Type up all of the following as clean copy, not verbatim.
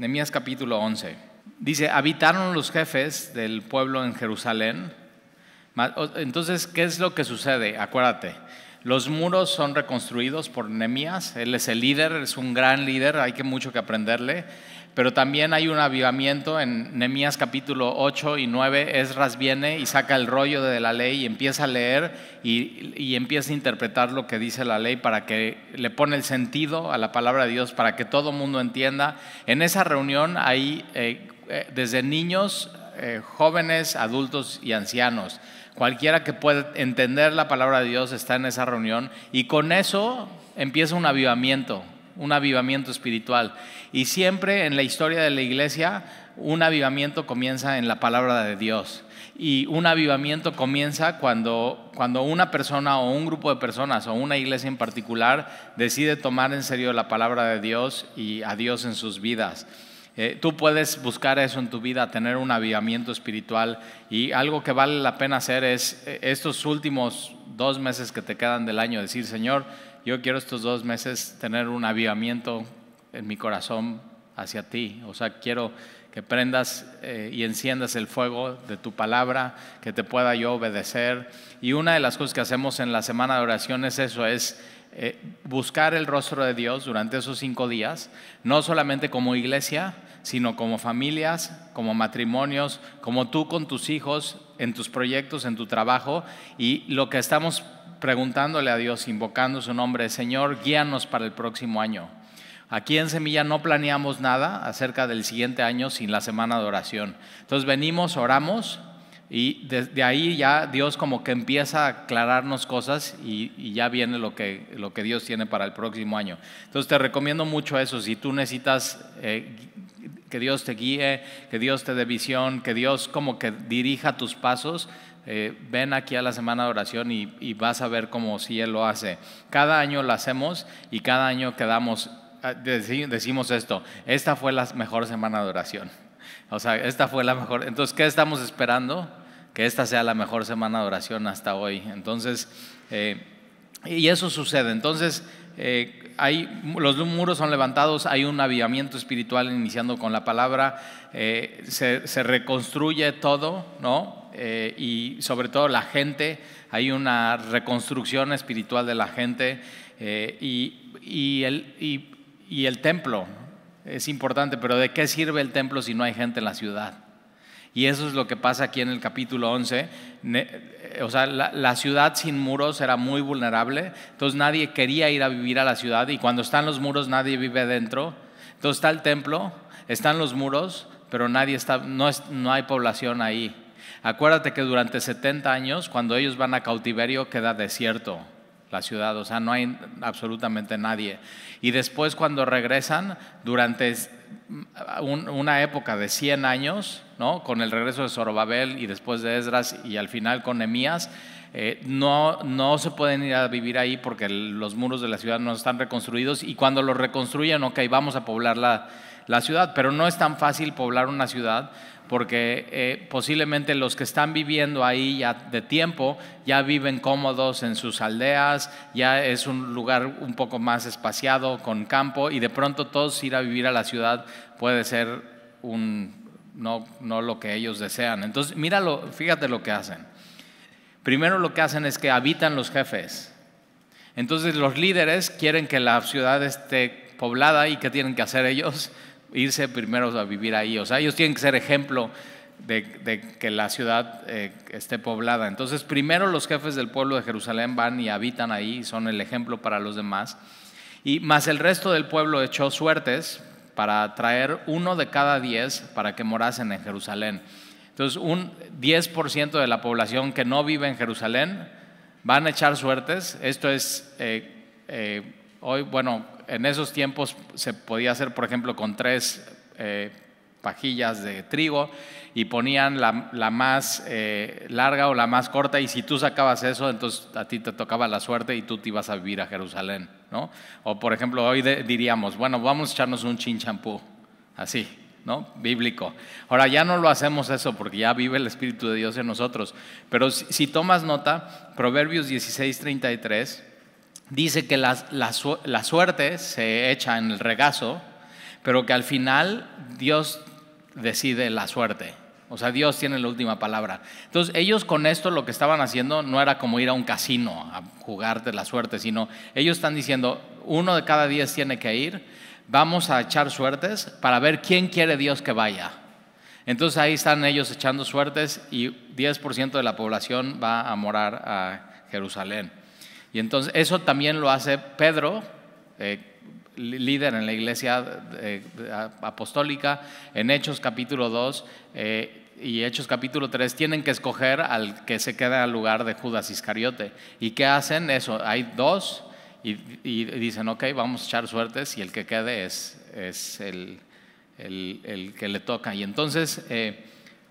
Nehemías capítulo 11. Dice, habitaron los jefes del pueblo en Jerusalén. Entonces, ¿qué es lo que sucede? Acuérdate, los muros son reconstruidos por Nehemías. Él es el líder, es un gran líder, hay mucho que aprenderle. Pero también hay un avivamiento en Nehemías capítulo 8 y 9. Esdras viene y saca el rollo de la ley y empieza a leer y empieza a interpretar lo que dice la ley, para que le pone el sentido a la palabra de Dios, para que todo mundo entienda. En esa reunión hay desde niños, jóvenes, adultos y ancianos. Cualquiera que pueda entender la palabra de Dios está en esa reunión, y con eso empieza un avivamiento espiritual. Y siempre en la historia de la iglesia, un avivamiento comienza en la palabra de Dios. Y un avivamiento comienza cuando una persona o un grupo de personas o una iglesia en particular decide tomar en serio la palabra de Dios y a Dios en sus vidas. Tú puedes buscar eso en tu vida, tener un avivamiento espiritual, y algo que vale la pena hacer es estos últimos 2 meses que te quedan del año, decir: Señor, yo quiero estos 2 meses tener un avivamiento en mi corazón hacia ti. O sea, quiero que prendas y enciendas el fuego de tu palabra, que te pueda yo obedecer. Y una de las cosas que hacemos en la semana de oración es eso, es buscar el rostro de Dios durante esos 5 días, no solamente como iglesia, sino como familias, como matrimonios, como tú con tus hijos, en tus proyectos, en tu trabajo. Y lo que estamos preguntándole a Dios, invocando su nombre: Señor, guíanos para el próximo año. Aquí en Semilla no planeamos nada acerca del siguiente año sin la semana de oración. Entonces venimos, oramos, y de ahí ya Dios como que empieza a aclararnos cosas, y ya viene lo que Dios tiene para el próximo año. Entonces te recomiendo mucho eso. Si tú necesitas que Dios te guíe, que Dios te dé visión, que Dios como que dirija tus pasos, ven aquí a la semana de oración y vas a ver cómo si Él lo hace. Cada año lo hacemos, y cada año decimos esto: esta fue la mejor semana de oración. O sea, esta fue la mejor. Entonces, ¿qué estamos esperando? Que esta sea la mejor semana de oración hasta hoy. Entonces, y eso sucede. Entonces, los muros son levantados, hay un avivamiento espiritual iniciando con la palabra, se reconstruye todo, ¿no? Y sobre todo la gente, hay una reconstrucción espiritual de la gente, y el templo es importante. Pero ¿de qué sirve el templo si no hay gente en la ciudad? Y eso es lo que pasa aquí en el capítulo 11. O sea, la ciudad sin muros era muy vulnerable, entonces nadie quería ir a vivir a la ciudad, y cuando están los muros nadie vive dentro. Entonces está el templo, están los muros, pero no hay población ahí. Acuérdate que durante 70 años, cuando ellos van a cautiverio, queda desierto la ciudad, o sea, no hay absolutamente nadie. Y después, cuando regresan, durante una época de 100 años, ¿no? Con el regreso de Zorobabel y después de Esdras y al final con Nehemías, no se pueden ir a vivir ahí porque los muros de la ciudad no están reconstruidos, y cuando los reconstruyen, ok, vamos a poblar la ciudad. Pero no es tan fácil poblar una ciudad, porque posiblemente los que están viviendo ahí ya de tiempo ya viven cómodos en sus aldeas, ya es un lugar un poco más espaciado con campo, y de pronto todos ir a vivir a la ciudad puede ser no lo que ellos desean. Entonces fíjate lo que hacen. Primero lo que hacen es que habitan los jefes. Entonces los líderes quieren que la ciudad esté poblada, y ¿qué tienen que hacer ellos? Irse primero a vivir ahí. O sea, ellos tienen que ser ejemplo de que la ciudad esté poblada. Entonces primero los jefes del pueblo de Jerusalén van y habitan ahí, y son el ejemplo para los demás. Y más el resto del pueblo echó suertes para traer 1 de cada 10 para que morasen en Jerusalén. Entonces un 10% de la población que no vive en Jerusalén van a echar suertes. Esto es hoy, bueno, en esos tiempos se podía hacer, por ejemplo, con 3 pajillas de trigo, y ponían la más larga o la más corta, y si tú sacabas eso, entonces a ti te tocaba la suerte y tú te ibas a vivir a Jerusalén, ¿no? O por ejemplo, hoy diríamos, bueno, vamos a echarnos un chinchampú, así, ¿no? Bíblico. Ahora ya no lo hacemos eso porque ya vive el Espíritu de Dios en nosotros. Pero si tomas nota, Proverbios 16:33 dice que la suerte se echa en el regazo, pero que al final Dios decide la suerte. O sea, Dios tiene la última palabra. Entonces, ellos con esto lo que estaban haciendo no era como ir a un casino a jugar de la suerte, sino ellos están diciendo, 1 de cada 10 tiene que ir, vamos a echar suertes para ver quién quiere Dios que vaya. Entonces ahí están ellos echando suertes y 10% de la población va a morar a Jerusalén. Y entonces eso también lo hace Pedro, líder en la iglesia apostólica, en Hechos capítulo 2 y Hechos capítulo 3, tienen que escoger al que se quede al lugar de Judas Iscariote. ¿Y qué hacen? Eso, hay 2 y dicen, ok, vamos a echar suertes y el que quede es el que le toca. Y entonces,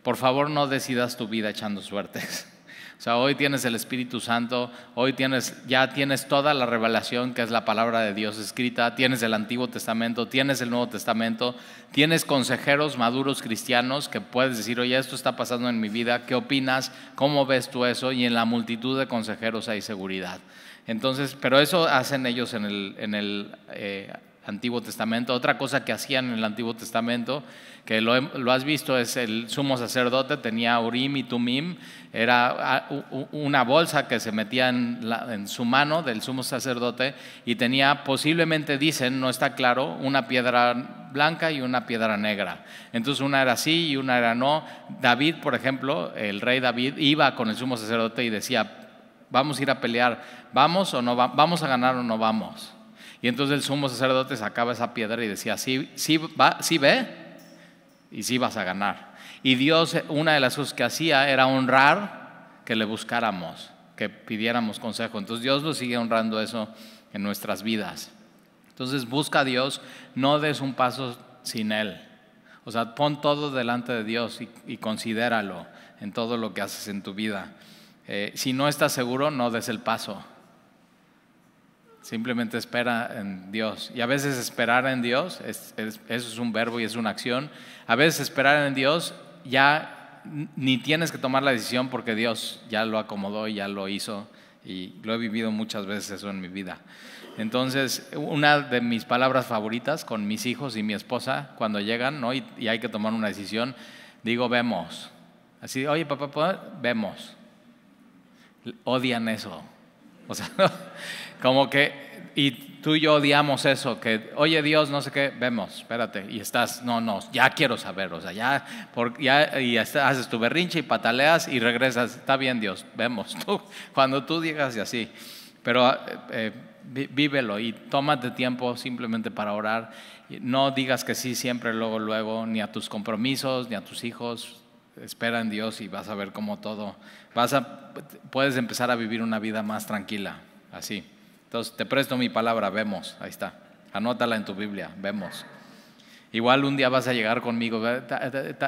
por favor, no decidas tu vida echando suertes. O sea, hoy tienes el Espíritu Santo, hoy ya tienes toda la revelación que es la palabra de Dios escrita, tienes el Antiguo Testamento, tienes el Nuevo Testamento, tienes consejeros maduros cristianos que puedes decir, oye, esto está pasando en mi vida, ¿qué opinas? ¿Cómo ves tú eso? Y en la multitud de consejeros hay seguridad. Entonces, pero eso hacen ellos en el Antiguo Testamento. Otra cosa que hacían en el Antiguo Testamento, que lo has visto, es el sumo sacerdote tenía Urim y Tumim, era una bolsa que se metía en su mano del sumo sacerdote y tenía, posiblemente dicen, no está claro, una piedra blanca y una piedra negra. Entonces una era sí y una era no. David, por ejemplo, el rey David iba con el sumo sacerdote y decía, vamos a ir a pelear, ¿vamos o no vamos a ganar o no vamos? Y entonces el sumo sacerdote sacaba esa piedra y decía, sí ve y sí vas a ganar. Y Dios, una de las cosas que hacía era honrar que le buscáramos, que pidiéramos consejo. Entonces Dios lo sigue honrando eso en nuestras vidas. Entonces busca a Dios, no des un paso sin Él. O sea, pon todo delante de Dios y considéralo en todo lo que haces en tu vida. Si no estás seguro, no des el paso. Simplemente espera en Dios. Y a veces esperar en Dios, eso es un verbo y es una acción. A veces esperar en Dios ya ni tienes que tomar la decisión porque Dios ya lo acomodó y ya lo hizo. Y lo he vivido muchas veces eso en mi vida. Entonces, una de mis palabras favoritas con mis hijos y mi esposa, cuando llegan, ¿no? y hay que tomar una decisión, digo, vemos. Así, oye, papá, vemos. Odian eso. O sea, como que, y tú y yo odiamos eso, que, oye Dios, no sé qué, vemos, espérate, y estás, no, ya quiero saber, o sea, y haces tu berrinche y pataleas y regresas, está bien Dios, vemos, cuando tú digas y así, pero vívelo y tómate tiempo simplemente para orar, no digas que sí siempre, luego, ni a tus compromisos, ni a tus hijos. Espera en Dios y vas a ver cómo todo, puedes empezar a vivir una vida más tranquila, así. Entonces te presto mi palabra, vemos, ahí está, anótala en tu Biblia, vemos. Igual un día vas a llegar conmigo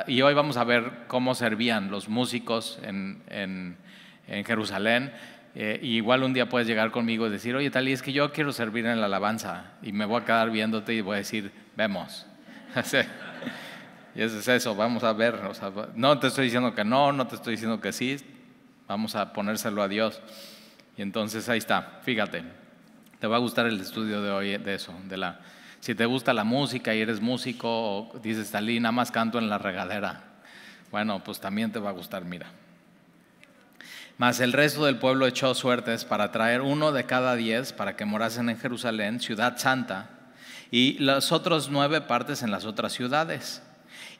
y hoy vamos a ver cómo servían los músicos en Jerusalén. Igual un día puedes llegar conmigo y decir, oye Tali, es que yo quiero servir en la alabanza, y me voy a quedar viéndote y voy a decir, vemos. Y eso es eso, vamos a ver, o sea, no te estoy diciendo que no te estoy diciendo que sí, vamos a ponérselo a Dios. Y entonces ahí está, fíjate, te va a gustar el estudio de hoy de eso, si te gusta la música y eres músico, o dices, Talí, nada más canto en la regadera, bueno, pues también te va a gustar, mira. Mas el resto del pueblo echó suertes para traer 1 de cada 10 para que morasen en Jerusalén, ciudad santa, y las otras 9 partes en las otras ciudades.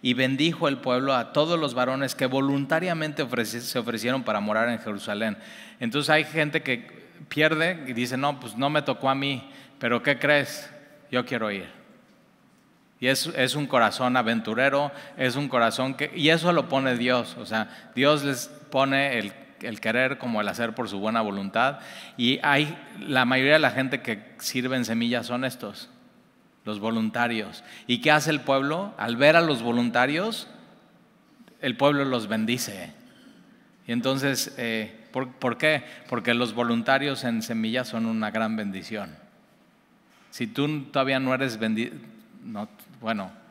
Y bendijo el pueblo a todos los varones que voluntariamente se ofrecieron para morar en Jerusalén. Entonces hay gente que pierde y dice, no, pues no me tocó a mí, pero ¿qué crees? Yo quiero ir. Y es un corazón aventurero, es un corazón y eso lo pone Dios. O sea, Dios les pone el querer como el hacer por su buena voluntad. Y la mayoría de la gente que sirve en Semillas son estos, los voluntarios. ¿Y qué hace el pueblo? Al ver a los voluntarios, el pueblo los bendice. Y entonces, ¿por qué? Porque los voluntarios en Semillas son una gran bendición. Si tú todavía no eres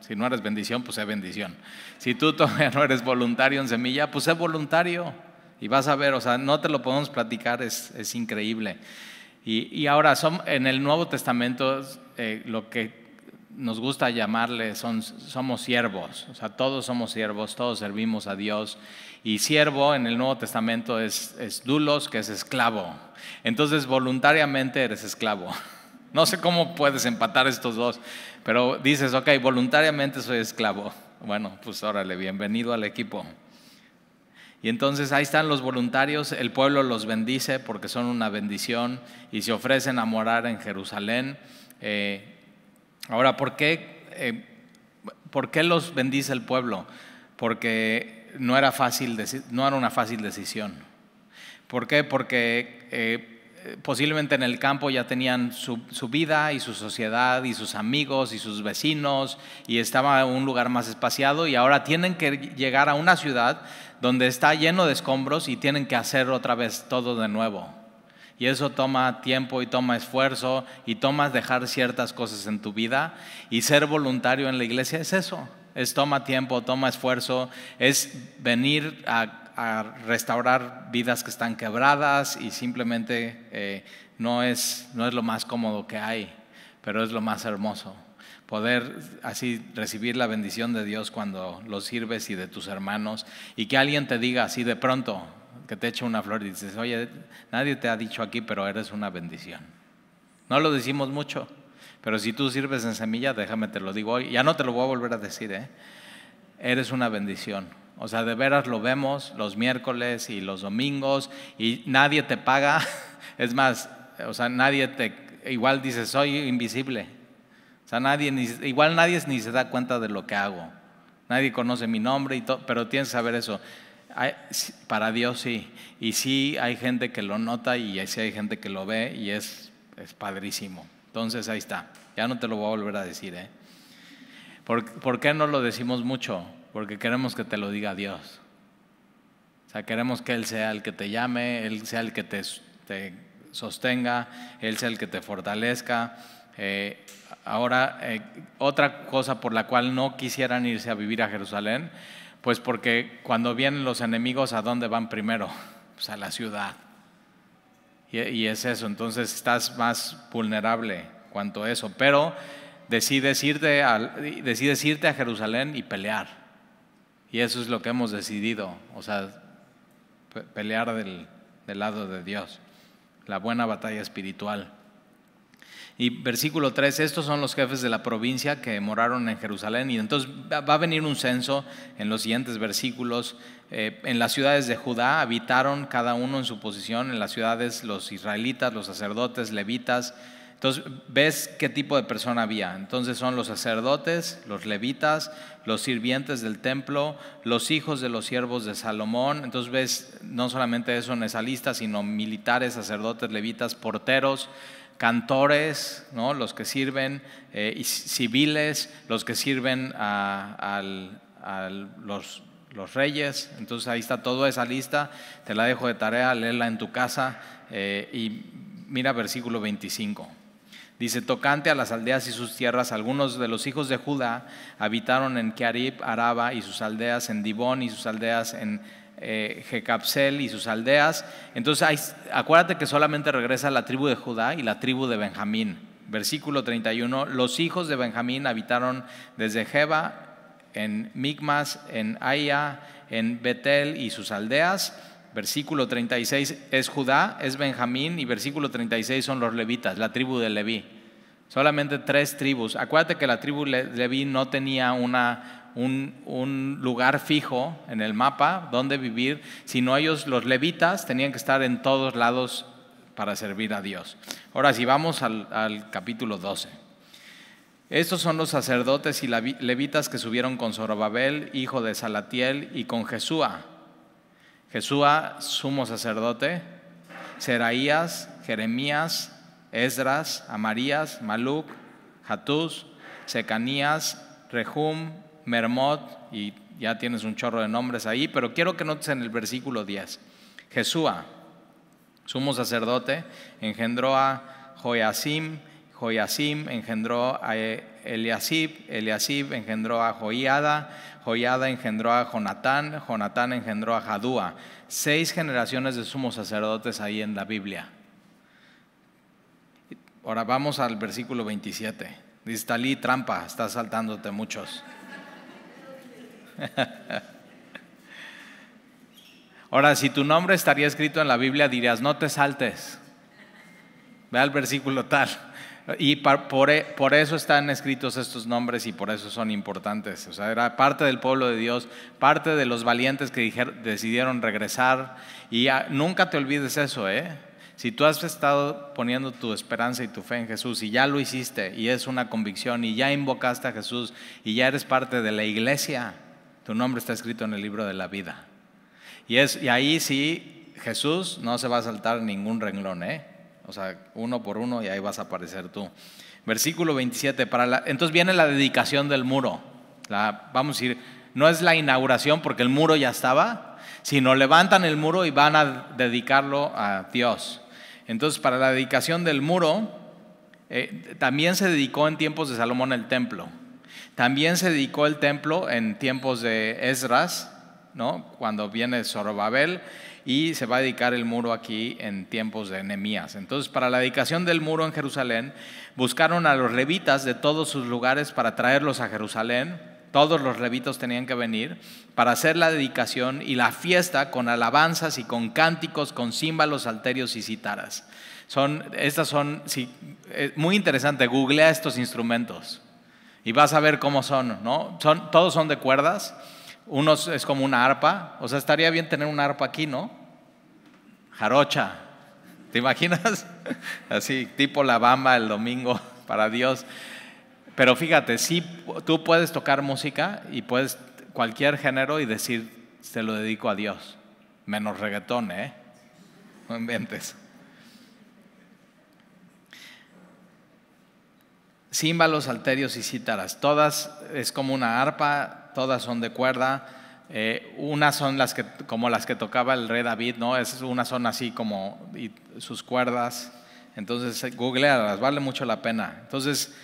si no eres bendición, pues sé bendición. Si tú todavía no eres voluntario en Semilla, pues sé voluntario. Y vas a ver, o sea, no te lo podemos platicar, es increíble. Y ahora, en el Nuevo Testamento, lo que nos gusta llamarle, somos siervos, o sea, todos somos siervos, todos servimos a Dios. Y siervo en el Nuevo Testamento es doulos, que es esclavo. Entonces voluntariamente eres esclavo. No sé cómo puedes empatar estos dos, pero dices, ok, voluntariamente soy esclavo. Bueno, pues órale, bienvenido al equipo. Y entonces ahí están los voluntarios, el pueblo los bendice porque son una bendición y se ofrecen a morar en Jerusalén. Ahora, ¿por qué los bendice el pueblo? Porque no era una fácil decisión. ¿Por qué? Porque posiblemente en el campo ya tenían su vida y su sociedad y sus amigos y sus vecinos y estaba en un lugar más espaciado, y ahora tienen que llegar a una ciudad donde está lleno de escombros y tienen que hacer otra vez todo de nuevo. Y eso toma tiempo y toma esfuerzo y toma dejar ciertas cosas en tu vida, y ser voluntario en la iglesia es eso, toma tiempo, toma esfuerzo, es venir a restaurar vidas que están quebradas, y simplemente no es lo más cómodo que hay, pero es lo más hermoso. Poder así recibir la bendición de Dios cuando lo sirves y de tus hermanos, y que alguien te diga así de pronto, que te eche una flor y dices, oye, nadie te ha dicho aquí, pero eres una bendición. No lo decimos mucho, pero si tú sirves en Semilla, déjame te lo digo hoy, ya no te lo voy a volver a decir, eres una bendición. O sea, de veras lo vemos los miércoles y los domingos y nadie te paga. Es más, o sea, igual dices, soy invisible. O sea, igual nadie ni se da cuenta de lo que hago. Nadie conoce mi nombre, pero tienes que saber eso. Para Dios sí. Y sí hay gente que lo nota y sí hay gente que lo ve, y es padrísimo. Entonces ahí está. Ya no te lo voy a volver a decir, ¿Por qué no lo decimos mucho? Porque queremos que te lo diga Dios. O sea, queremos que Él sea el que te llame, Él sea el que te sostenga, Él sea el que te fortalezca. Ahora, otra cosa por la cual no quisieran irse a vivir a Jerusalén, pues porque cuando vienen los enemigos, ¿a dónde van primero? Pues a la ciudad. Y es eso, entonces estás más vulnerable cuanto a eso. Pero decides irte a Jerusalén y pelear. Y eso es lo que hemos decidido, o sea, pelear del lado de Dios, la buena batalla espiritual. Y versículo 3, estos son los jefes de la provincia que moraron en Jerusalén. Y entonces va a venir un censo en los siguientes versículos. En las ciudades de Judá habitaron cada uno en su posición, en las ciudades los israelitas, los sacerdotes, levitas. Entonces, ¿ves qué tipo de persona había? Entonces son los sacerdotes, los levitas, los sirvientes del templo, los hijos de los siervos de Salomón. Entonces ves no solamente eso en esa lista, sino militares, sacerdotes, levitas, porteros, cantores, ¿no? Los que sirven, y civiles, los que sirven a los reyes. Entonces ahí está toda esa lista, te la dejo de tarea, léela en tu casa, y mira versículo 25. Dice, tocante a las aldeas y sus tierras, algunos de los hijos de Judá habitaron en Kearib, Araba y sus aldeas, en Dibón y sus aldeas, en Jecapsel y sus aldeas. Entonces acuérdate que solamente regresa la tribu de Judá y la tribu de Benjamín. Versículo 31, los hijos de Benjamín habitaron desde Geba, en Micmas, en Aya, en Betel y sus aldeas. Versículo 36 es Judá, es Benjamín, y versículo 36 son los levitas, la tribu de Leví. Solamente 3 tribus. Acuérdate que la tribu de Leví no tenía un lugar fijo en el mapa donde vivir, sino ellos, los levitas, tenían que estar en todos lados para servir a Dios. Ahora, si vamos al capítulo 12. Estos son los sacerdotes y levitas que subieron con Zorobabel, hijo de Salatiel, y con Jesúa, sumo sacerdote, Seraías, Jeremías, Esdras, Amarías, Maluc, Hatús, Secanías, Rehum, Mermot, y ya tienes un chorro de nombres ahí, pero quiero que notes en el versículo 10. Jesúa, sumo sacerdote, engendró a Joiacim, Joiacim engendró a Eliasib, Eliasib engendró a Joiada, Joiada engendró a Jonatán, Jonatán engendró a Jadúa. 6 generaciones de sumos sacerdotes ahí en la Biblia. Ahora vamos al versículo 27. Dice Talí, trampa, estás saltándote muchos. Ahora, si tu nombre estaría escrito en la Biblia, dirías, no te saltes. Ve al versículo tal. Y por eso están escritos estos nombres y por eso son importantes. O sea, era parte del pueblo de Dios, parte de los valientes que decidieron regresar. Y nunca te olvides eso, ¿eh? Si tú has estado poniendo tu esperanza y tu fe en Jesús y ya lo hiciste y es una convicción y ya invocaste a Jesús y ya eres parte de la iglesia, tu nombre está escrito en el libro de la vida. Y ahí sí, Jesús no se va a saltar ningún renglón, ¿eh? O sea, uno por uno y ahí vas a aparecer tú. Versículo 27, entonces viene la dedicación del muro. Vamos a decir, no es la inauguración porque el muro ya estaba, sino levantan el muro y van a dedicarlo a Dios. Entonces, para la dedicación del muro, también se dedicó en tiempos de Salomón el templo. También se dedicó el templo en tiempos de Esdras, ¿no? Cuando viene Zorobabel, y se va a dedicar el muro aquí en tiempos de Nehemías. Entonces, para la dedicación del muro en Jerusalén, buscaron a los levitas de todos sus lugares para traerlos a Jerusalén. Todos los levitas tenían que venir para hacer la dedicación y la fiesta con alabanzas y con cánticos, con címbalos, salterios y cítaras. Estas son muy interesante, googlea estos instrumentos y vas a ver cómo son, ¿no? Todos son de cuerdas. Unos es como una arpa, o sea, estaría bien tener una arpa aquí, ¿no? Jarocha, ¿te imaginas? Así, tipo la bamba el domingo para Dios. Pero fíjate, sí, tú puedes tocar música y puedes cualquier género y decir, se lo dedico a Dios, menos reggaetón, ¿eh? No inventes. Címbalos, salterios y cítaras, todas es como una arpa, todas son de cuerda. Unas son como las que tocaba el rey David, ¿no? Unas son así como sus cuerdas. Entonces, googlealas, vale mucho la pena. Entonces,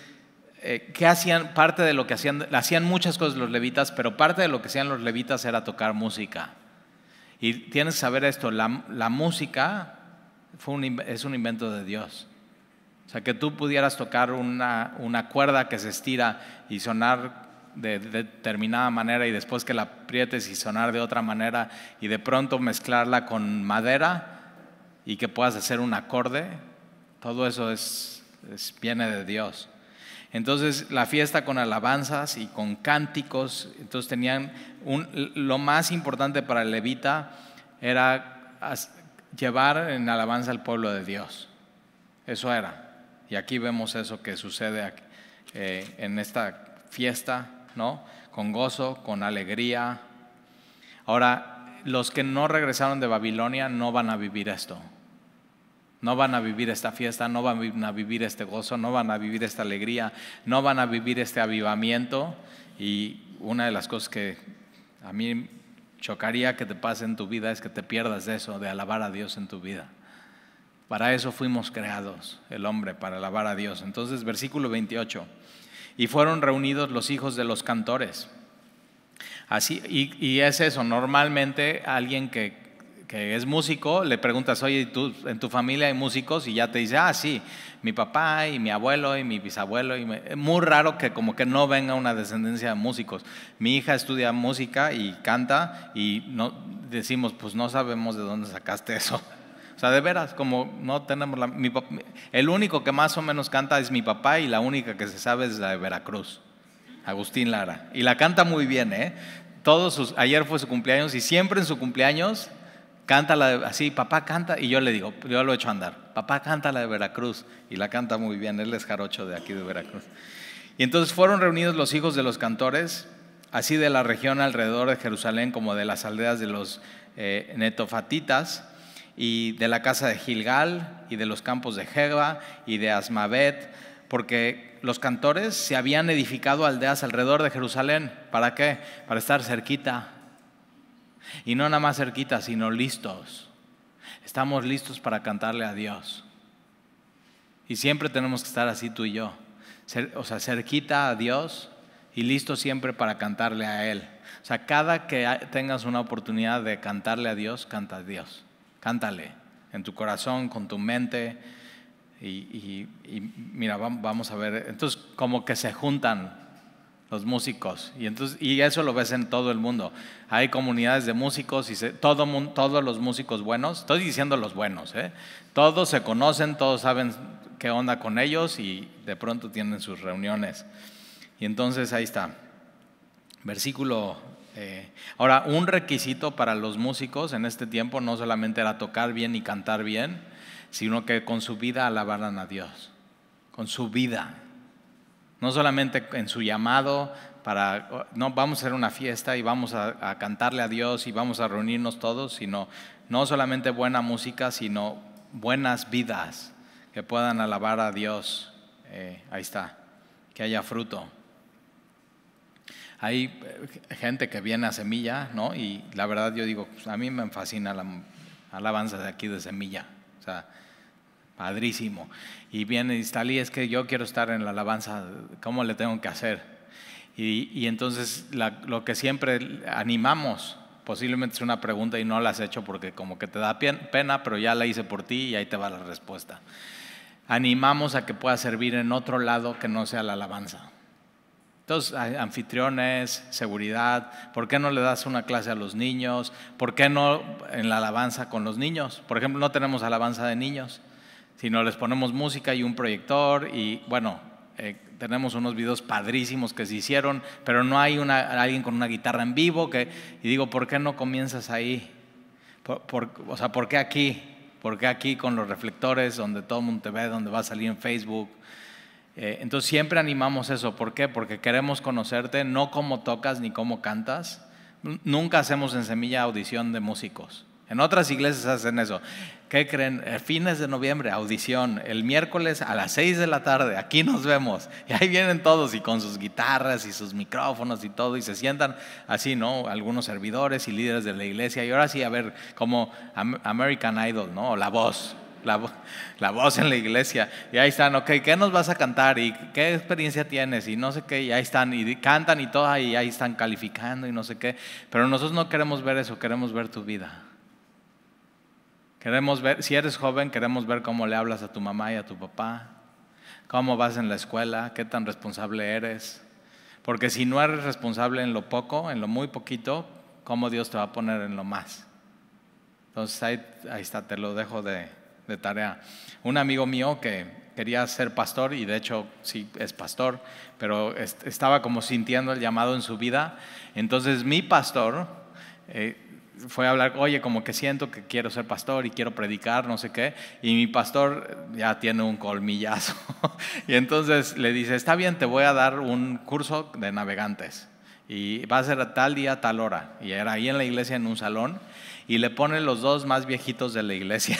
¿qué hacían? Parte de lo que hacían muchas cosas los levitas, pero parte de lo que hacían los levitas era tocar música. Y tienes que saber esto, la música es un invento de Dios. O sea, que tú pudieras tocar una cuerda que se estira y sonar de determinada manera y después que la aprietes y sonar de otra manera y de pronto mezclarla con madera y que puedas hacer un acorde, todo eso viene de Dios. Entonces la fiesta con alabanzas y con cánticos, entonces tenían lo más importante para el levita era llevar en alabanza al pueblo de Dios. Eso era. Y aquí vemos eso que sucede en esta fiesta, ¿no? Con gozo, con alegría. Ahora, los que no regresaron de Babilonia no van a vivir esto. No van a vivir esta fiesta, no van a vivir este gozo, no van a vivir esta alegría, no van a vivir este avivamiento. Y una de las cosas que a mí chocaría que te pase en tu vida es que te pierdas de eso, de alabar a Dios en tu vida. Para eso fuimos creados, el hombre, para alabar a Dios. Entonces, versículo 28. Y fueron reunidos los hijos de los cantores. Así, y es eso, normalmente alguien que es músico, le preguntas, oye, ¿tú, en tu familia hay músicos? Y ya te dice, sí, mi papá y mi abuelo y mi bisabuelo. Es muy raro que como que no venga una descendencia de músicos. Mi hija estudia música y canta y no, decimos, pues no sabemos de dónde sacaste eso. O sea, de veras, como no tenemos el único que más o menos canta es mi papá y la única que se sabe es la de Veracruz, Agustín Lara. Y la canta muy bien, ¿eh? Ayer fue su cumpleaños y siempre en su cumpleaños canta así, papá canta, y yo le digo, yo lo echo a andar, papá canta la de Veracruz, y la canta muy bien, él es jarocho de aquí de Veracruz. Y entonces fueron reunidos los hijos de los cantores, así de la región alrededor de Jerusalén como de las aldeas de los netofatitas, y de la casa de Gilgal, y de los campos de Geba, y de Asmavet, porque los cantores se habían edificado aldeas alrededor de Jerusalén. ¿Para qué? Para estar cerquita. Y no nada más cerquita, sino listos. Estamos listos para cantarle a Dios. Y siempre tenemos que estar así tú y yo. O sea, cerquita a Dios y listos siempre para cantarle a Él. O sea, cada que tengas una oportunidad de cantarle a Dios, canta a Dios. Cántale en tu corazón, con tu mente. Y mira, vamos a ver, entonces como que se juntan los músicos, y eso lo ves en todo el mundo. Hay comunidades de músicos y todos los músicos buenos, estoy diciendo los buenos, todos se conocen, todos saben qué onda con ellos y de pronto tienen sus reuniones. Y entonces ahí está, versículo. Ahora, un requisito para los músicos en este tiempo no solamente era tocar bien y cantar bien, sino que con su vida alabaran a Dios, con su vida. No solamente en su llamado no vamos a hacer una fiesta y vamos a cantarle a Dios y vamos a reunirnos todos, sino no solamente buena música, sino buenas vidas que puedan alabar a Dios. Ahí está, que haya fruto. Hay gente que viene a Semilla, ¿no? Y la verdad yo digo, pues a mí me fascina la alabanza de aquí de Semilla, o sea, padrísimo. Y viene y dice, Talí, es que yo quiero estar en la alabanza, ¿cómo le tengo que hacer? Y entonces lo que siempre animamos, posiblemente es una pregunta y no la has hecho porque como que te da pena, pero ya la hice por ti y ahí te va la respuesta. Animamos a que puedas servir en otro lado que no sea la alabanza. Entonces, anfitriones, seguridad, ¿por qué no le das una clase a los niños? ¿Por qué no en la alabanza con los niños? Por ejemplo, no tenemos alabanza de niños, sino les ponemos música y un proyector y bueno, tenemos unos videos padrísimos que se hicieron, pero no hay alguien con una guitarra en vivo y digo, ¿por qué no comienzas ahí? O sea, ¿por qué aquí? ¿Por qué aquí con los reflectores donde todo el mundo te ve, donde va a salir en Facebook? Entonces siempre animamos eso. ¿Por qué? Porque queremos conocerte, no cómo tocas ni cómo cantas. Nunca hacemos en Semilla audición de músicos. En otras iglesias hacen eso. ¿Qué creen? Fines de noviembre, audición. El miércoles a las 6 de la tarde, aquí nos vemos. Y ahí vienen todos y con sus guitarras y sus micrófonos y todo. Y se sientan así, ¿no? Algunos servidores y líderes de la iglesia. Y ahora sí, a ver, como American Idol, ¿no? O La Voz. La voz en la iglesia, y ahí están, ok, ¿qué nos vas a cantar? ¿Y qué experiencia tienes? Y no sé qué, y ahí están, y cantan y todo, y ahí están calificando y no sé qué, pero nosotros no queremos ver eso, queremos ver tu vida. Queremos ver, si eres joven, queremos ver cómo le hablas a tu mamá y a tu papá, cómo vas en la escuela, qué tan responsable eres, porque si no eres responsable en lo poco, en lo muy poquito, ¿cómo Dios te va a poner en lo más? Entonces ahí está, te lo dejo de tarea. Un amigo mío que quería ser pastor, y de hecho sí es pastor, pero estaba como sintiendo el llamado en su vida. Entonces mi pastor fue a hablar, oye, como que siento que quiero ser pastor y quiero predicar, no sé qué, y mi pastor ya tiene un colmillazo y entonces le dice, está bien, te voy a dar un curso de navegantes y va a ser a tal día, a tal hora. Y era ahí en la iglesia, en un salón, y le pone los dos más viejitos de la iglesia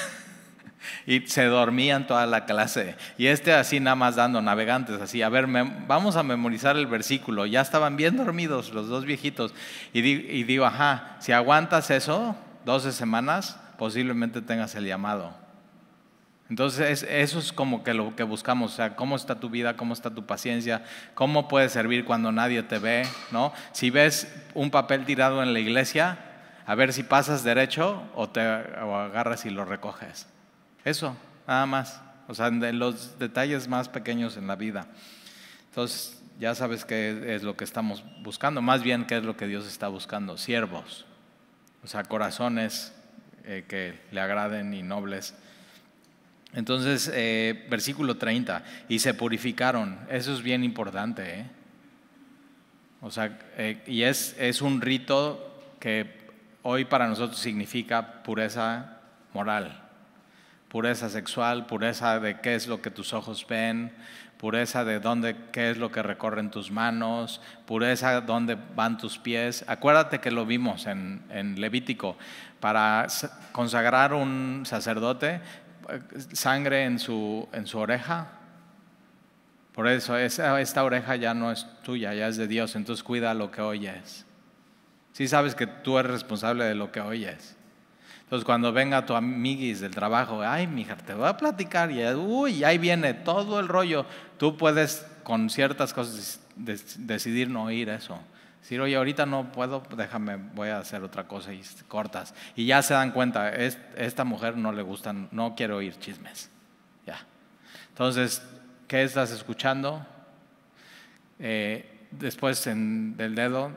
y se dormían toda la clase, y así nada más dando navegantes, así, a ver, vamos a memorizar el versículo. Ya estaban bien dormidos los dos viejitos, y digo, ajá, si aguantas eso 12 semanas, posiblemente tengas el llamado. Entonces eso es como que lo que buscamos, o sea, cómo está tu vida, cómo está tu paciencia, cómo puedes servir cuando nadie te ve, ¿no? Si ves un papel tirado en la iglesia, a ver si pasas derecho o agarras y lo recoges. Eso, nada más. O sea, de los detalles más pequeños en la vida. Entonces, ya sabes qué es lo que estamos buscando. Más bien, qué es lo que Dios está buscando. Siervos. O sea, corazones que le agraden y nobles. Entonces, versículo 30. Y se purificaron. Eso es bien importante. O sea, y es un rito que hoy para nosotros significa pureza moral. Pureza sexual, pureza de qué es lo que tus ojos ven, pureza de qué es lo que recorren tus manos, pureza dónde van tus pies. Acuérdate que lo vimos en Levítico. Para consagrar un sacerdote, sangre en su oreja. Por eso esta oreja ya no es tuya, ya es de Dios, entonces cuida lo que oyes. Sí sabes que tú eres responsable de lo que oyes. Entonces cuando venga tu amiguis del trabajo, ay, mija, te voy a platicar, y ahí viene todo el rollo. Tú puedes con ciertas cosas decidir no oír eso. Decir, oye, ahorita no puedo, déjame, voy a hacer otra cosa, y cortas. Y ya se dan cuenta, esta mujer no le gustan, no quiere oír chismes. Ya. Entonces, ¿qué estás escuchando? Después del dedo,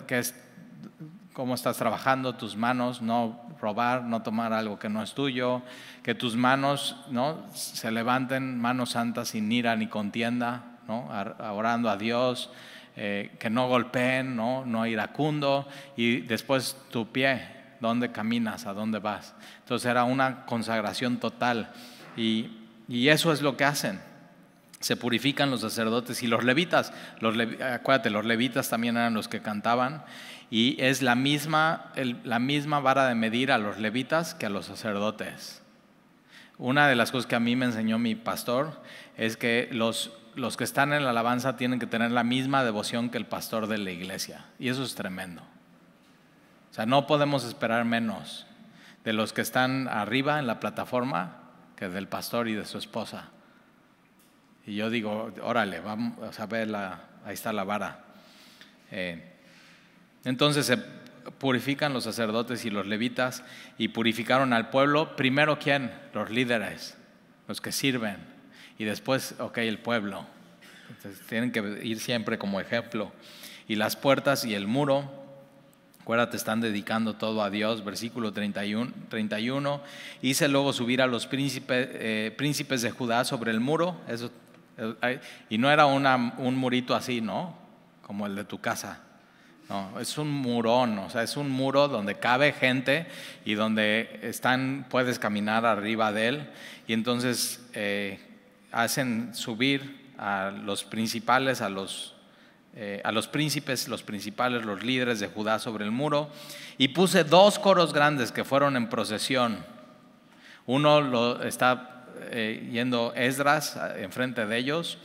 cómo estás trabajando tus manos, no robar, no tomar algo que no es tuyo, que tus manos, ¿no?, se levanten, manos santas sin ira ni contienda, ¿no?, orando a Dios, que no golpeen, no iracundo, y después tu pie, ¿dónde caminas? ¿A dónde vas? Entonces era una consagración total, y eso es lo que hacen. Se purifican los sacerdotes y los levitas. Acuérdate, los levitas también eran los que cantaban, y es la misma vara de medir a los levitas que a los sacerdotes. Una de las cosas que a mí me enseñó mi pastor es que los que están en la alabanza tienen que tener la misma devoción que el pastor de la iglesia, y eso es tremendo. O sea, no podemos esperar menos de los que están arriba en la plataforma que del pastor y de su esposa. Y yo digo, órale, vamos a ver, ahí está la vara. Entonces se purifican los sacerdotes y los levitas, y purificaron al pueblo. Primero, ¿quién? Los líderes, los que sirven, y después, el pueblo. Entonces, tienen que ir siempre como ejemplo. Y las puertas y el muro, acuérdate, están dedicando todo a Dios. Versículo 31. Hice luego subir a los príncipes de Judá sobre el muro. Y no era un murito así, ¿no?, como el de tu casa. No, es un murón, o sea, es un muro donde cabe gente y donde puedes caminar arriba de él. Y entonces hacen subir a los principales, a los príncipes, los principales, los líderes de Judá sobre el muro. Y puse 2 coros grandes que fueron en procesión. Uno está yendo Esdras enfrente de ellos,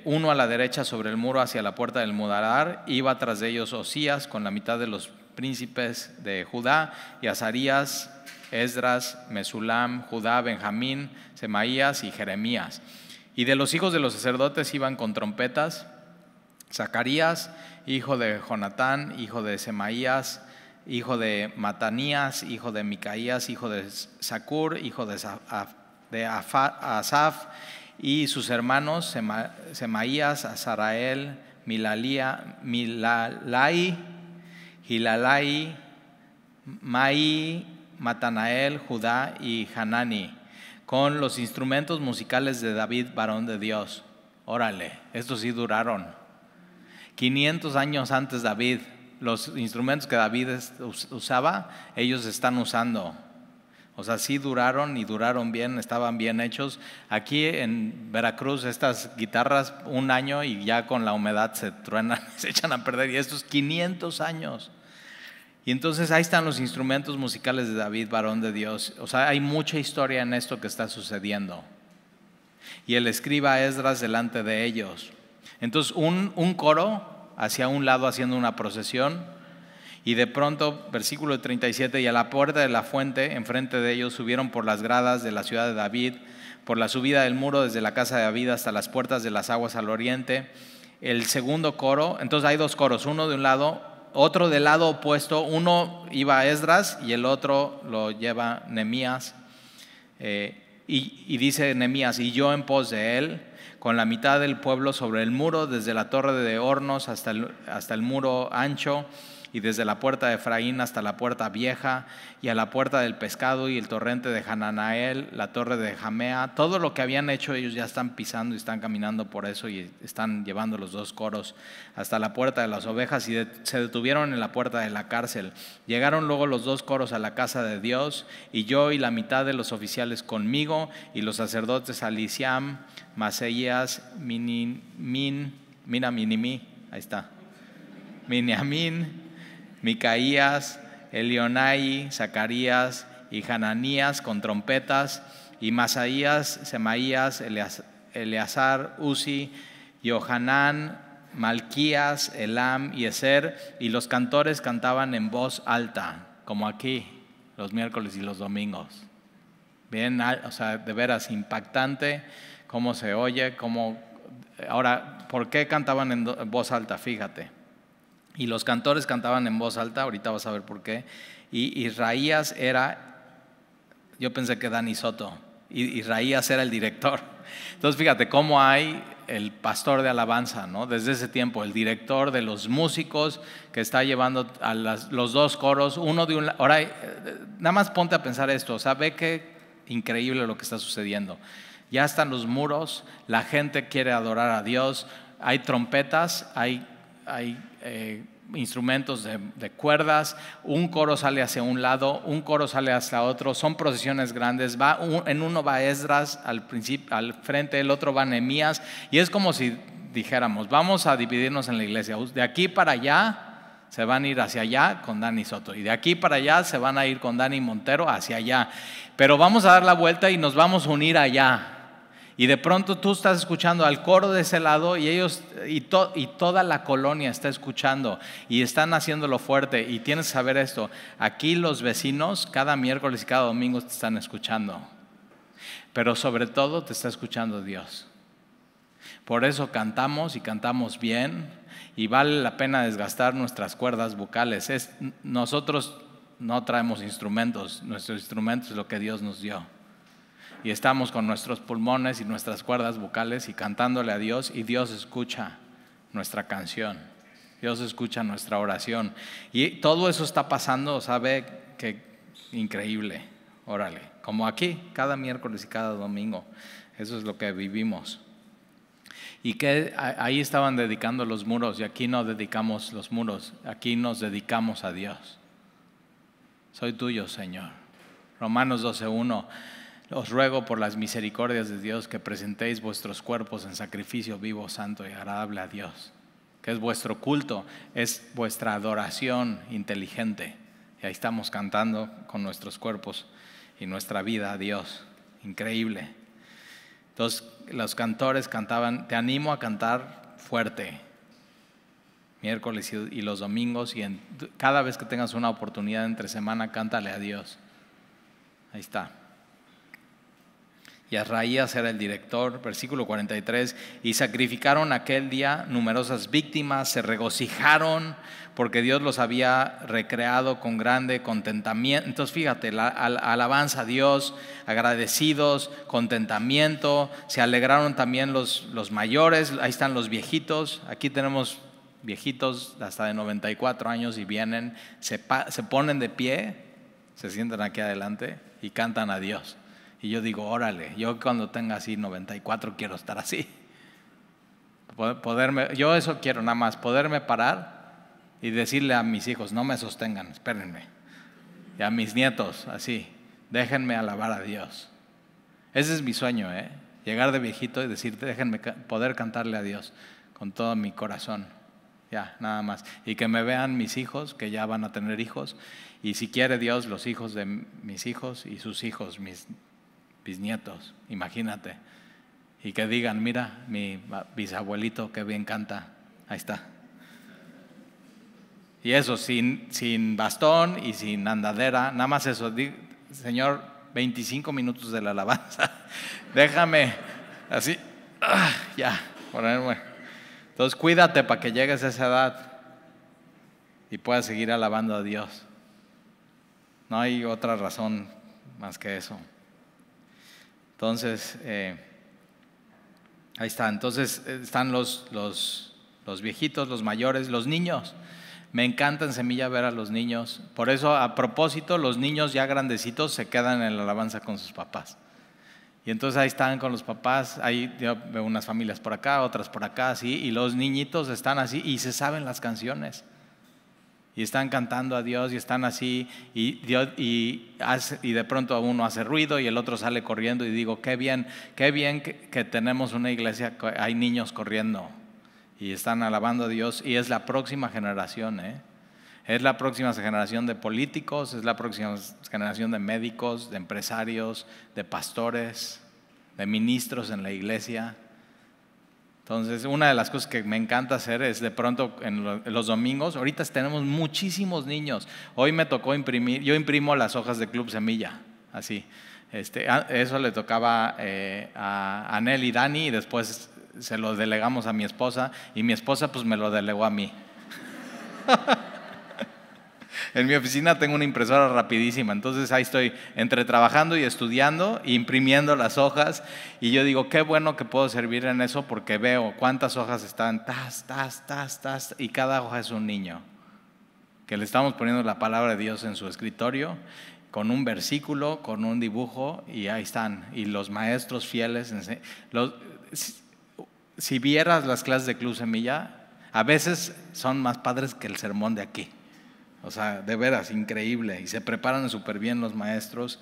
uno a la derecha sobre el muro hacia la puerta del Mudarar. Iba tras de ellos Osías con la mitad de los príncipes de Judá, y Azarías, Esdras, Mesulam, Judá, Benjamín, Semaías y Jeremías. Y de los hijos de los sacerdotes iban con trompetas Zacarías, hijo de Jonatán, hijo de Semaías, hijo de Matanías, hijo de Micaías, hijo de Zacur, hijo de Asaf, y sus hermanos Semaías, Azarael, Milalai, Gilalai, Mai, Matanael, Judá y Hanani, con los instrumentos musicales de David, varón de Dios. Órale, estos sí duraron. 500 años antes David, los instrumentos que David usaba, ellos están usando. O sea, sí duraron, y duraron bien, estaban bien hechos. Aquí en Veracruz estas guitarras 1 año y ya con la humedad se truenan, se echan a perder, y estos 500 años. Y entonces ahí están los instrumentos musicales de David, varón de Dios. O sea, hay mucha historia en esto que está sucediendo. Y el escriba Esdras delante de ellos. Entonces un coro hacia un lado haciendo una procesión. Y de pronto, versículo 37, y a la puerta de la fuente, enfrente de ellos, subieron por las gradas de la ciudad de David, por la subida del muro desde la casa de David hasta las puertas de las aguas al oriente. El segundo coro, entonces hay 2 coros, uno de un lado, otro del lado opuesto. Uno iba a Esdras y el otro lo lleva Nehemías. Y dice Nehemías, y yo en pos de él, con la mitad del pueblo sobre el muro, desde la torre de hornos hasta el muro ancho, y desde la puerta de Efraín hasta la puerta vieja, y a la puerta del pescado, y el torrente de Hananael, la torre de Jamea. Todo lo que habían hecho ellos ya están pisando y están caminando por eso, y están llevando los 2 coros hasta la puerta de las ovejas, y se detuvieron en la puerta de la cárcel. Llegaron luego los 2 coros a la casa de Dios, y yo y la mitad de los oficiales conmigo, y los sacerdotes Aliciam, Maseías, Minimí, ahí está, Miniamín, Micaías, Elionai, Zacarías y Hananías con trompetas, y Masaías, Semaías, Eleazar, Uzi, Johanán, Malquías, Elam y Ezer. Y los cantores cantaban en voz alta, como aquí los miércoles y los domingos. Bien, o sea, de veras impactante cómo se oye, ahora, ¿por qué cantaban en voz alta? Fíjate. Y los cantores cantaban en voz alta, ahorita vas a ver por qué. Y Israías yo pensé que Dani Soto, y Israías era el director. Entonces fíjate cómo hay el pastor de alabanza, ¿no? Desde ese tiempo, el director de los músicos que está llevando a los dos coros, uno de un lado. Ahora, nada más ponte a pensar esto, o sea, ve qué increíble lo que está sucediendo. Ya están los muros, la gente quiere adorar a Dios, hay trompetas, hay instrumentos de cuerdas, un coro sale hacia un lado, un coro sale hacia otro, son procesiones grandes, en uno va Esdras al frente, el otro va Nehemías, y es como si dijéramos, vamos a dividirnos en la iglesia, de aquí para allá se van a ir hacia allá con Dani Soto, y de aquí para allá se van a ir con Dani Montero hacia allá, pero vamos a dar la vuelta y nos vamos a unir allá. Y de pronto tú estás escuchando al coro de ese lado y ellos y toda la colonia está escuchando y están haciéndolo fuerte. Y tienes que saber esto, aquí los vecinos cada miércoles y cada domingo te están escuchando, pero sobre todo te está escuchando Dios. Por eso cantamos y cantamos bien y vale la pena desgastar nuestras cuerdas vocales. Nosotros no traemos instrumentos, nuestro instrumento es lo que Dios nos dio. Y estamos con nuestros pulmones y nuestras cuerdas vocales y cantándole a Dios, y Dios escucha nuestra canción, Dios escucha nuestra oración. Y todo eso está pasando, ¿sabe? Qué increíble, órale, como aquí, cada miércoles y cada domingo, eso es lo que vivimos. Y que ahí estaban dedicando los muros, y aquí no dedicamos los muros, aquí nos dedicamos a Dios. Soy tuyo, Señor. Romanos 12:1. Os ruego por las misericordias de Dios que presentéis vuestros cuerpos en sacrificio vivo, santo y agradable a Dios, que es vuestro culto, es vuestra adoración inteligente. Y ahí estamos cantando con nuestros cuerpos y nuestra vida a Dios. Increíble. Entonces los cantores cantaban, te animo a cantar fuerte, miércoles y los domingos, y cada vez que tengas una oportunidad entre semana, cántale a Dios. Ahí está. Y Azraías era el director, versículo 43, y sacrificaron aquel día numerosas víctimas, se regocijaron porque Dios los había recreado con grande contentamiento. Entonces fíjate, la alabanza a Dios, agradecidos, contentamiento, se alegraron también los mayores, ahí están los viejitos, aquí tenemos viejitos hasta de 94 años y vienen, se ponen de pie, se sientan aquí adelante y cantan a Dios. Y yo digo, órale, yo cuando tenga así 94 quiero estar así. Yo eso quiero nada más, poderme parar y decirle a mis hijos, no me sostengan, espérenme. Y a mis nietos, así, déjenme alabar a Dios. Ese es mi sueño, llegar de viejito y decir, déjenme poder cantarle a Dios con todo mi corazón. Ya, nada más. Y que me vean mis hijos, que ya van a tener hijos. Y si quiere Dios, los hijos de mis hijos y sus hijos, mis bisnietos, imagínate, y que digan, mira, mi bisabuelito que bien canta, ahí está. Y eso, sin bastón y sin andadera, nada más eso. Señor, 25 minutos de la alabanza, déjame así, ya, ponerme. Entonces cuídate para que llegues a esa edad y puedas seguir alabando a Dios. No hay otra razón más que eso. Entonces, ahí está. Entonces están los viejitos, los mayores, los niños. Me encanta en Semilla ver a los niños. Por eso, a propósito, los niños ya grandecitos se quedan en la alabanza con sus papás. Y entonces ahí están con los papás. Ahí yo veo unas familias por acá, otras por acá, así. Y los niñitos están así y se saben las canciones. Y están cantando a Dios y están así y de pronto uno hace ruido y el otro sale corriendo y digo, qué bien que tenemos una iglesia, hay niños corriendo y están alabando a Dios, y es la próxima generación, es la próxima generación de políticos, es la próxima generación de médicos, de empresarios, de pastores, de ministros en la iglesia. Entonces, una de las cosas que me encanta hacer es de pronto en los domingos, ahorita tenemos muchísimos niños. Hoy me tocó imprimir, yo imprimo las hojas de Club Semilla, así. Eso le tocaba a Anel y Dani, y después se lo delegamos a mi esposa, y mi esposa pues me lo delegó a mí. En mi oficina tengo una impresora rapidísima, entonces ahí estoy entre trabajando y estudiando, imprimiendo las hojas, y yo digo, qué bueno que puedo servir en eso porque veo cuántas hojas están, y cada hoja es un niño, que le estamos poniendo la palabra de Dios en su escritorio, con un versículo, con un dibujo, y ahí están. Y los maestros fieles, si vieras las clases de Club Semilla, a veces son más padres que el sermón de aquí. O sea, de veras, increíble. Y se preparan súper bien los maestros.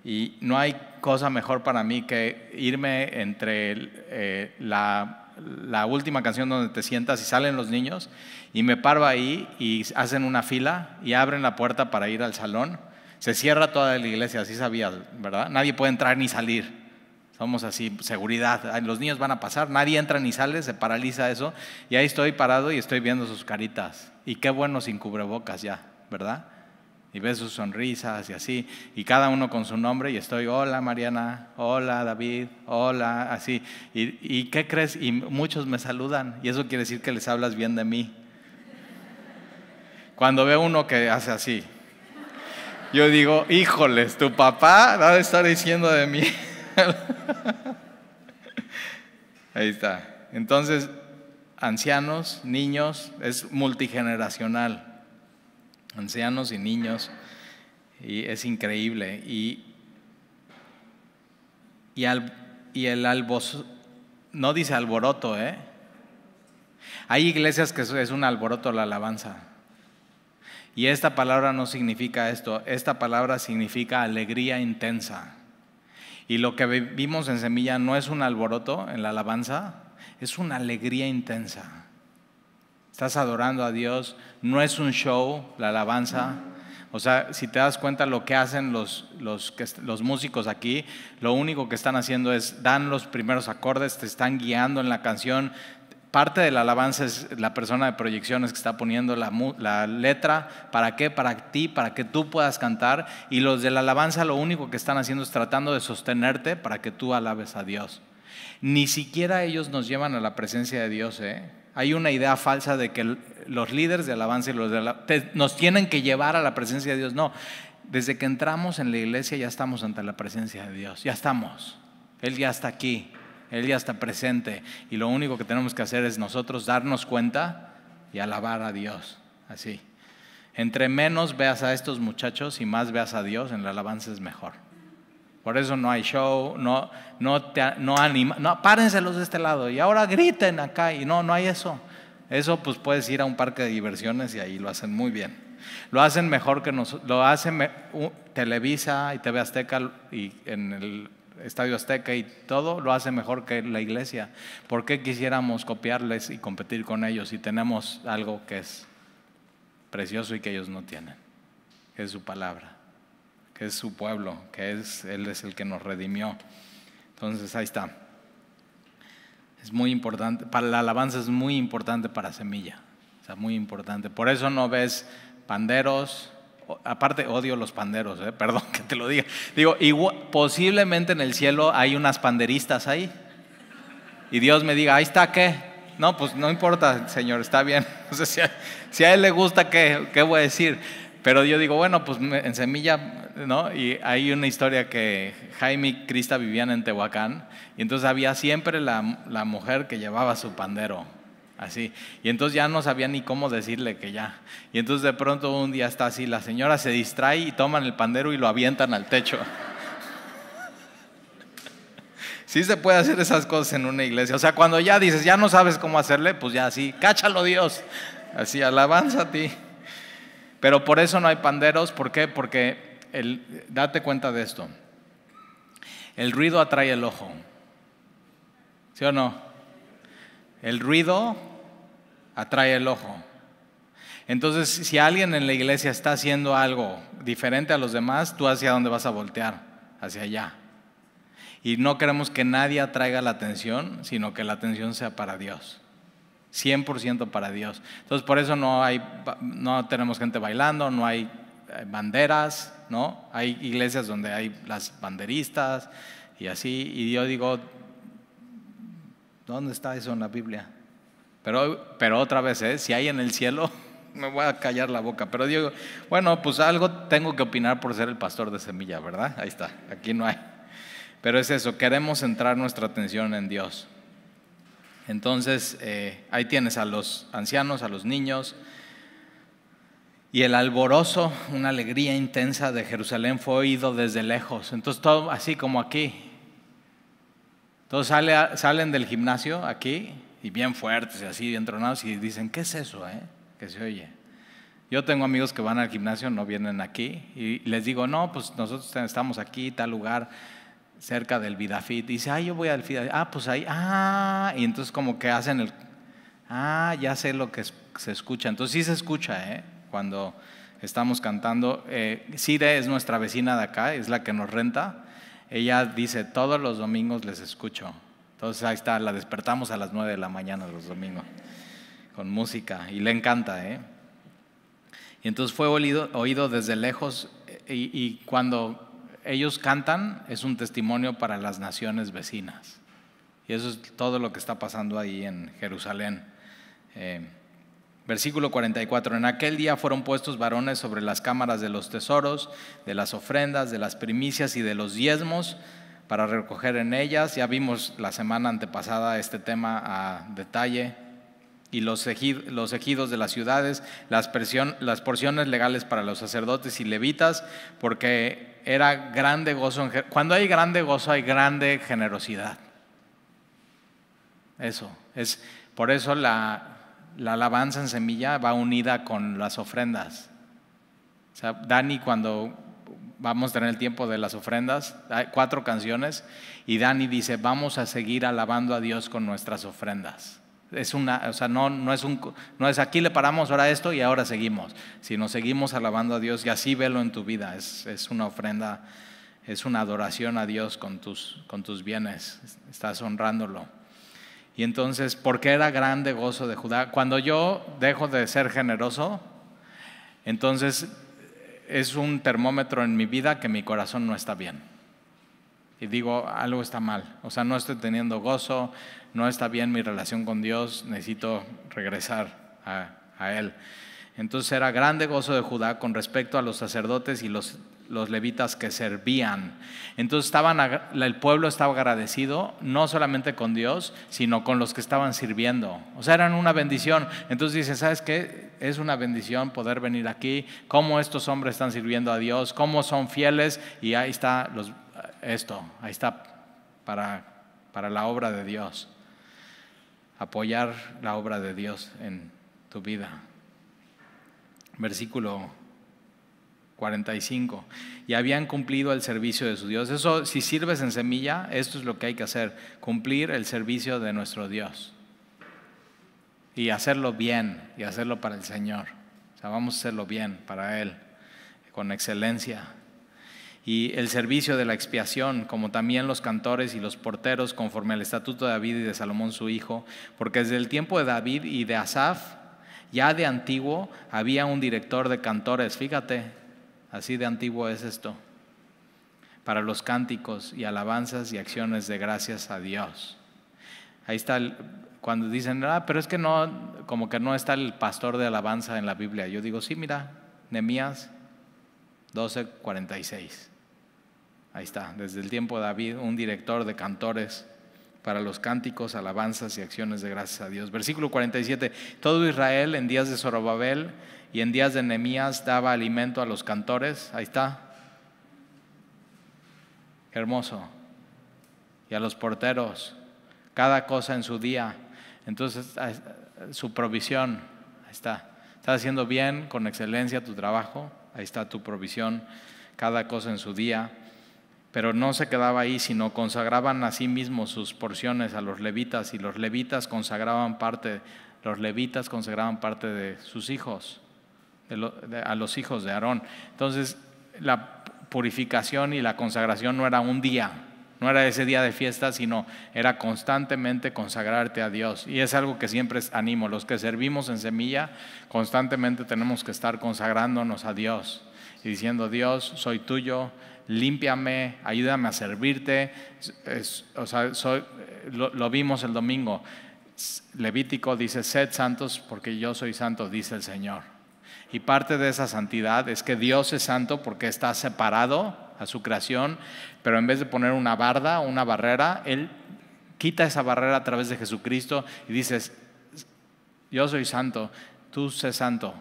Y no hay cosa mejor para mí que irme entre la última canción donde te sientas y salen los niños, y me paro ahí y hacen una fila y abren la puerta para ir al salón. Se cierra toda la iglesia, así sabías, ¿verdad? Nadie puede entrar ni salir. Somos así, seguridad. Los niños van a pasar, nadie entra ni sale, se paraliza eso. Y ahí estoy parado y estoy viendo sus caritas. Y qué bueno sin cubrebocas ya, ¿verdad? Y ves sus sonrisas y así, y cada uno con su nombre, y estoy, hola Mariana, hola David, hola, así. ¿Y qué crees? Y muchos me saludan, y eso quiere decir que les hablas bien de mí. Cuando veo uno que hace así, yo digo, híjoles, tu papá va a estar diciendo de mí. Ahí está. Entonces, ancianos, niños, es multigeneracional. Ancianos y niños, y es increíble. No dice alboroto, Hay iglesias que es un alboroto la alabanza. Y esta palabra no significa esto, esta palabra significa alegría intensa. Y lo que vimos en Semilla no es un alboroto en la alabanza, es una alegría intensa. Estás adorando a Dios, no es un show la alabanza. O sea, si te das cuenta lo que hacen los músicos aquí, lo único que están haciendo es dan los primeros acordes, te están guiando en la canción. Parte de la alabanza es la persona de proyecciones que está poniendo la letra. ¿Para qué? Para ti, para que tú puedas cantar. Y los de la alabanza lo único que están haciendo es tratando de sostenerte para que tú alabes a Dios. Ni siquiera ellos nos llevan a la presencia de Dios, Hay una idea falsa de que los líderes de alabanza y los nos tienen que llevar a la presencia de Dios. No, desde que entramos en la iglesia ya estamos ante la presencia de Dios, ya estamos. Él ya está aquí, Él ya está presente, y lo único que tenemos que hacer es nosotros darnos cuenta y alabar a Dios, así. Entre menos veas a estos muchachos y más veas a Dios, en la alabanza es mejor. Por eso no hay show, párenselos de este lado y ahora griten acá, y no hay eso. Eso pues puedes ir a un parque de diversiones y ahí lo hacen muy bien. Lo hacen mejor que lo hacen Televisa y TV Azteca, y en el Estadio Azteca y todo, lo hace mejor que la iglesia. ¿Por qué quisiéramos copiarles y competir con ellos si tenemos algo que es precioso y que ellos no tienen? Que es su palabra, que es su pueblo, Él es el que nos redimió. Entonces ahí está. Es muy importante, para la alabanza es muy importante para Semilla, o sea, muy importante. Por eso no ves panderos, aparte odio los panderos, perdón que te lo diga. Digo, posiblemente en el cielo hay unas panderistas ahí, y Dios me diga, ahí está, ¿qué? No, pues no importa, Señor, está bien. O sea, si a Él le gusta, ¿qué voy a decir? Pero yo digo, bueno, pues en Semilla, ¿no? Y hay una historia que Jaime y Crista vivían en Tehuacán, y entonces había siempre la mujer que llevaba su pandero, así. Y entonces ya no sabía ni cómo decirle que ya. Y entonces de pronto un día está así, la señora se distrae y toman el pandero y lo avientan al techo. Sí se puede hacer esas cosas en una iglesia. O sea, cuando ya dices, ya no sabes cómo hacerle, pues ya así, cáchalo Dios, así, alabanza a ti. Pero por eso no hay panderos. ¿Por qué? Porque date cuenta de esto. El ruido atrae el ojo. ¿Sí o no? El ruido atrae el ojo. Entonces, si alguien en la iglesia está haciendo algo diferente a los demás, ¿tú hacia dónde vas a voltear? Hacia allá. Y no queremos que nadie atraiga la atención, sino que la atención sea para Dios. 100% para Dios. Entonces por eso no tenemos gente bailando, no hay banderas, ¿no? Hay iglesias donde hay las banderistas y así, y yo digo, ¿dónde está eso en la Biblia? Pero otra vez, si hay en el cielo, me voy a callar la boca, pero digo, bueno, pues algo tengo que opinar por ser el pastor de Semilla, ¿verdad? Ahí está, aquí no hay. Pero es eso, queremos centrar nuestra atención en Dios. Entonces, ahí tienes a los ancianos, a los niños, y el alborozo, una alegría intensa de Jerusalén fue oído desde lejos. Entonces, todo así como aquí. Todos salen del gimnasio aquí, y bien fuertes, y así, bien tronados, y dicen, ¿qué es eso, que se oye? Yo tengo amigos que van al gimnasio, no vienen aquí, y les digo, no, pues nosotros estamos aquí, tal lugar, cerca del Vidafit. Dice, yo voy al Vidafit. Pues ahí, y entonces como que hacen ya sé lo que se escucha. Entonces sí se escucha, cuando estamos cantando. Cire es nuestra vecina de acá, es la que nos renta. Ella dice, todos los domingos les escucho. Entonces ahí está, la despertamos a las 9 de la mañana los domingos, con música, y le encanta, Y entonces fue oído desde lejos, y cuando ellos cantan es un testimonio para las naciones vecinas. Y eso es todo lo que está pasando ahí en Jerusalén. Versículo 44, en aquel día fueron puestos varones sobre las cámaras de los tesoros, de las ofrendas, de las primicias y de los diezmos, para recoger en ellas. Ya vimos la semana antepasada este tema a detalle. Y los ejidos de las ciudades, las porciones legales para los sacerdotes y levitas, porque era grande gozo. Cuando hay grande gozo, hay grande generosidad. Eso es, por eso la alabanza en Semilla va unida con las ofrendas. O sea, Dani, cuando vamos a tener el tiempo de las ofrendas, hay 4 canciones, y Dani dice, vamos a seguir alabando a Dios con nuestras ofrendas. No es aquí le paramos ahora esto y ahora seguimos, sino seguimos alabando a Dios, y así velo en tu vida. Es una ofrenda, es una adoración a Dios con tus bienes, estás honrándolo. Y entonces, ¿por qué era grande gozo de Judá? Cuando yo dejo de ser generoso, entonces es un termómetro en mi vida que mi corazón no está bien. Y digo, algo está mal, no estoy teniendo gozo, no está bien mi relación con Dios, necesito regresar a Él. Entonces era grande gozo de Judá con respecto a los sacerdotes y los levitas que servían. Entonces el pueblo estaba agradecido, no solamente con Dios, sino con los que estaban sirviendo. eran una bendición. Entonces dice, ¿sabes qué? Es una bendición poder venir aquí, cómo estos hombres están sirviendo a Dios, cómo son fieles, y ahí está ahí está para la obra de Dios, apoyar la obra de Dios en tu vida. Versículo 45, y habían cumplido el servicio de su Dios. Eso, si sirves en Semilla, esto es lo que hay que hacer, cumplir el servicio de nuestro Dios y hacerlo bien, y hacerlo para el Señor. Vamos a hacerlo bien para Él, con excelencia. Y el servicio de la expiación, como también los cantores y los porteros, conforme al estatuto de David y de Salomón su hijo, porque desde el tiempo de David y de Asaf, ya de antiguo, había un director de cantores. Fíjate, así de antiguo es esto, para los cánticos y alabanzas y acciones de gracias a Dios. Ahí está cuando dicen, pero es que no, como que no está el pastor de alabanza en la Biblia. Yo digo, sí, mira, Nehemías 12:46. Ahí está, desde el tiempo de David, un director de cantores para los cánticos, alabanzas y acciones de gracias a Dios. Versículo 47, todo Israel en días de Zorobabel y en días de Nehemías daba alimento a los cantores. Ahí está, qué hermoso. Y a los porteros, cada cosa en su día. Entonces, su provisión, ahí está. Estás haciendo bien, con excelencia tu trabajo, ahí está tu provisión, cada cosa en su día. Pero no se quedaba ahí, sino consagraban a sí mismos sus porciones a los levitas, y los levitas consagraban parte de sus hijos, a los hijos de Aarón. Entonces, la purificación y la consagración no era un día, no era ese día de fiesta, sino era constantemente consagrarte a Dios. Y es algo que siempre animo, los que servimos en Semilla, constantemente tenemos que estar consagrándonos a Dios y diciendo, Dios, soy tuyo, límpiame, ayúdame a servirte. Lo vimos el domingo. Levítico dice, sed santos porque yo soy santo, dice el Señor. Y parte de esa santidad es que Dios es santo porque está separado a su creación, pero en vez de poner una barda, una barrera, Él quita esa barrera a través de Jesucristo y dices, yo soy santo, tú sé santo.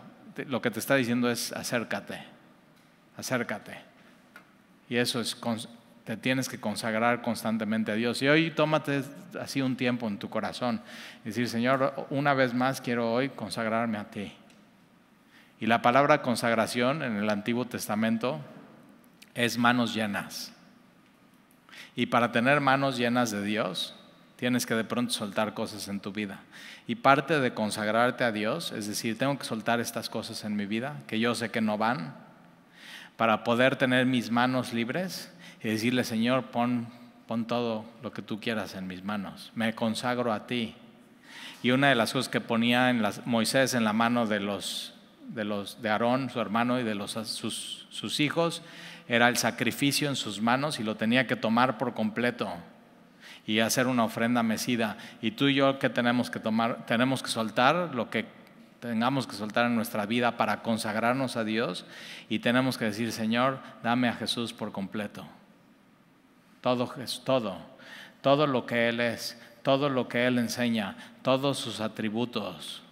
Lo que te está diciendo es acércate, acércate. Y eso es, te tienes que consagrar constantemente a Dios. Y hoy tómate así un tiempo en tu corazón y decir, Señor, una vez más quiero hoy consagrarme a ti. Y la palabra consagración en el Antiguo Testamento es manos llenas. Y para tener manos llenas de Dios, tienes que de pronto soltar cosas en tu vida. Y parte de consagrarte a Dios, es decir, tengo que soltar estas cosas en mi vida, que yo sé que no van, para poder tener mis manos libres y decirle, Señor, pon todo lo que tú quieras en mis manos. Me consagro a ti. Y una de las cosas que ponía Moisés en la mano de Aarón, su hermano, y de sus hijos, era el sacrificio en sus manos y lo tenía que tomar por completo y hacer una ofrenda mecida. Y tú y yo, ¿qué tenemos que tomar? Tenemos que soltar lo que tengamos que soltar en nuestra vida para consagrarnos a Dios, y tenemos que decir, Señor, dame a Jesús por completo. Todo lo que Él es, todo lo que Él enseña, todos sus atributos.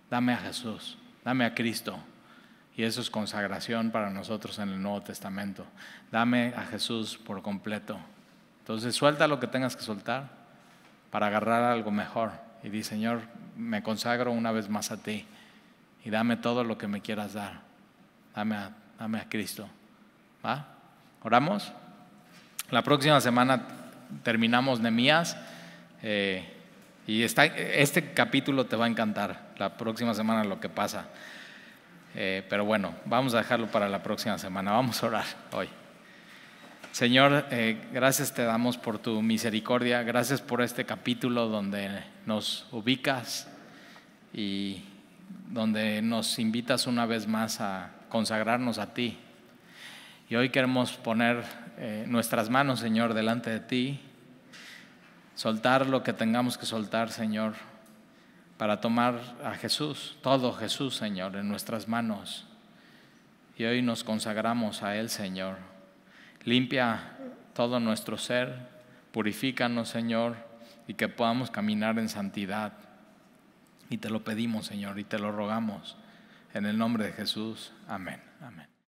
Dame a Jesús, dame a Cristo. Y eso es consagración para nosotros en el Nuevo Testamento. Dame a Jesús por completo. Entonces suelta lo que tengas que soltar para agarrar algo mejor. Y di, Señor, me consagro una vez más a ti. Y dame todo lo que me quieras dar. Dame a Cristo. ¿Va? ¿Oramos? La próxima semana terminamos Nehemías. Y este capítulo te va a encantar. La próxima semana lo que pasa. Pero bueno, vamos a dejarlo para la próxima semana. Vamos a orar hoy. Señor, gracias te damos por tu misericordia. Gracias por este capítulo donde nos ubicas y donde nos invitas una vez más a consagrarnos a ti. Y hoy queremos poner nuestras manos, Señor, delante de ti, soltar lo que tengamos que soltar, Señor, para tomar a Jesús, todo Jesús, Señor, en nuestras manos. Y hoy nos consagramos a Él, Señor. Limpia todo nuestro ser, purifícanos, Señor, y que podamos caminar en santidad. Y te lo pedimos, Señor, y te lo rogamos. En el nombre de Jesús. Amén. Amén.